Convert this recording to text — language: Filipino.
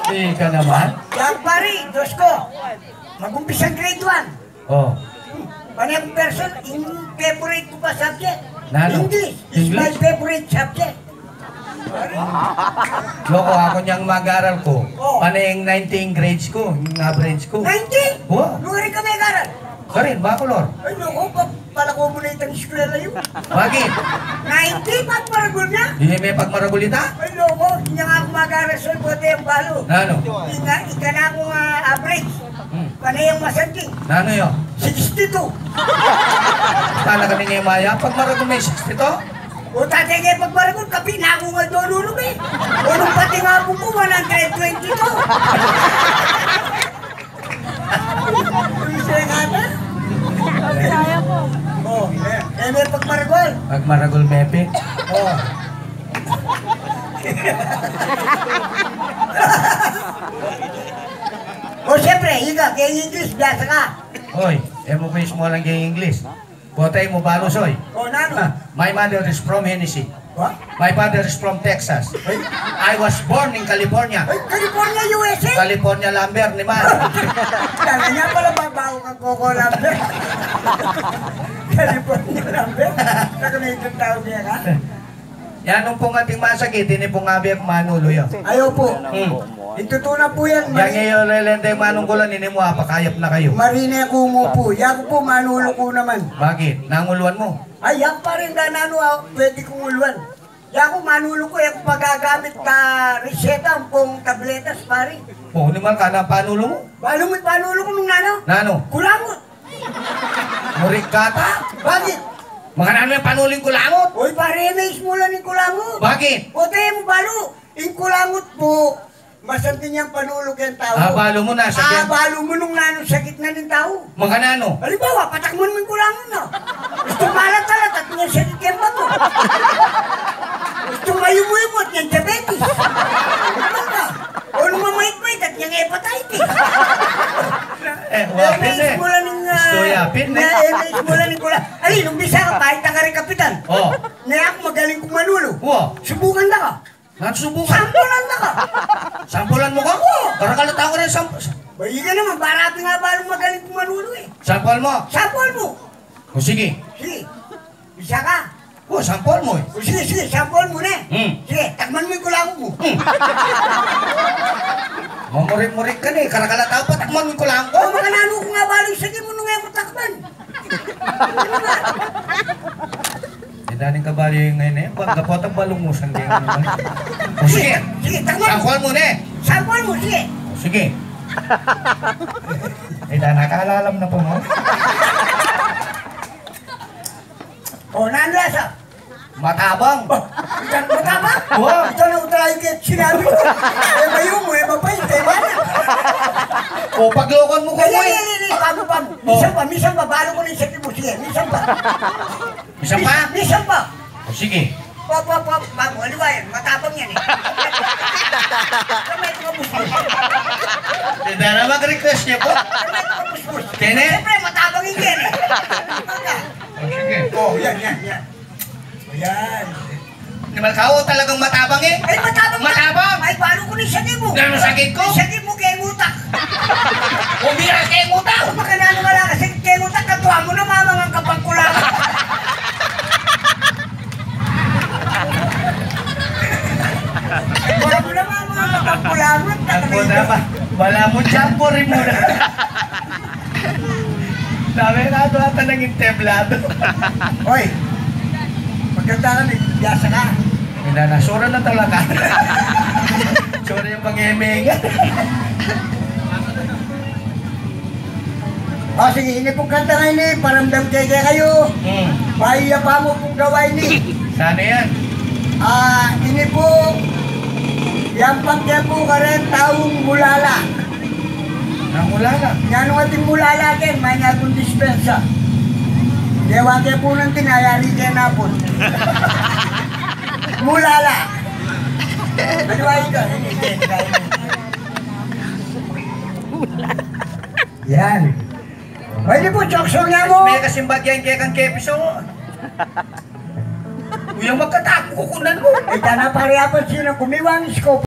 Ika naman. Yan pare, Diyos ko. Mag-umpisa grade 1. Oh. Panayang person, yung favorite ko pa subject. Nano? English is my favorite subject. Loko ako niyang mag-aral ko. Oh. Panayang 19 grades ko, yung average ko. 19? Wow. Luwari ka may karal. Karin, bakulor. Ay, loko, pala ko muna itang eskwela yun. Bakit? 19, pagmaragol na. Hindi may pagmaragulita? Ay, loko, hindi nga ako mag-aral sa bote ang balo. Nano? Ika na akong average. Panayang masanting. Nano yun? 62. Kala ka niya yung maya? Pagmaragul may 62? O tatay kayo pagmaragol, kapi na ako nga doon eh. O nung pati nga po ko, 122. Isa nga na? Kaya ko. O, may pagmaragol. Pagmaragul mepe? O. O siyempre, higa, kaya English, biasa ka. Hoy, mo ko mo lang yung English. Botay mo balusoy. O nano? My mother is from Hennessy. What? My father is from Texas. I was born in California. Ay, California, USA? California Lambert ni Man. Kala niya pala babaho kang Coco Lambert. California Lambert? Saka na itong tao niya ka? Yan nung pong ating masakit, hindi pong abiyag manulo yun. Ayaw po. Itutunan po yan. Yan ngayon, lelente manong kulan, hindi mo apakayap na kayo. Marine kumo po. Yan po manulo ko naman. Bakit? Nanguluan mo? Ay, yan pa rin ganano pwede kong uluan. Yan ko manulo ko, yan pagagamit na reseta ang pong tabletas pare. Oo, naman ka na panulo mo? Panulo ko nung nano? Nano? Kulangot. Murik kata? Bakit? Mga nano yung panuling kulangot? Uy pare, may ismula ng kulangot. Bakit? O tayo mo balo. Yung kulangot po, masantin niyang panulog yung tao. Balo mo na, sakit. Balo mo nung nanong sakit na ng tao. Mga nano? Halimbawa, patakmon mo yung kulangot na. Gusto malat-alat at yung sakit yung bato. Gusto mayumuyum at yung diabetes. O nung mamait-mait at yung hepatitis. Wapin eh. Mula ng... Stoyapin eh. Mula ng kulangot. Alin, nung bisa ka, kahit na ka rin kapitan. Oo. Na ako magaling kong manulo. Oo. Subukan na ka. Nasubukan. Sampulan na ka. Sampulan mo ka? Oo. Karakalata ko rin sampul. Bayi ka naman, barapi nga balong magaling kong manulo eh. Sampul mo? Sampol mo. O sige. Sige. Bisa ka. O, sampul mo eh. O sige, sampol mo na eh. Sige, takman mo yung kulangot mo. Mamurik-murik ka na eh. Karakalata pa, takman mo yung kulang ko. O mga nano ko nga balong, sige mo nung mo takman. Daning kabali yung ngayon eh. Kapot ang balong mo sa ngayon naman. O sige. Sige, takman mo. Sampul mo na eh. Sampol mo, sige. O sige. Nakakalalam na po mo. O, nanlasa. Matabang. Mataba? Oo. Ito na utalayin kayo sinabi ko. Eh, mayo mo, eh, mapay, tayo ba na? O, paglokon mo ko mo eh. Minsan pa, balo ko na yung sakit mo. Sige, minsan pa. Isang pa? Minsan pa. O sige. Bago, ano ba yan? Matapang yan eh. Kamay ko busbus. Hindi na mag-request niya po. Kamay ko busbus. Kene? Siyempre, matapang yung yan eh. O sige. Oh, yan. Ayan. Namalkaw talagang matabang eh. Ay, matapang ka. Matabang. Ay, balo ko na yung sakit mo. Ano sakit ko? Yung sakit mo kay mutak. Umira kay mutak. Kung makinano wala ka sakit kay mutak, katuwa mo na mamang ang kapagkulangan. Katuwa mo na mamang ang kapagkulangan. Ako na ba? Wala mo champo rin mo na. Dami na ito ata ng inteblado. Hoy, maganda ka na, biyasa ka. Hindi na, sura na talaga. Sura yung pang-eming. O sige, ini pong kanta ngayon eh, paramdam kayo. Pahiya pa mo pong gawain eh. Sana yan? Ini po, yang pagkaya po ka rin taong mulala. Namula na. Yan ang ating mulala din, may natong dispensa. Dewa kayo po ng tinayari kayo na po. Mulala. Maliwain ka. Yan. Pwede po, choksong nga mo. May kasing bagyan kaya kang kepiso. Uyang magkatako kukunan mo. Ika na pare apa sino kumiwang scope.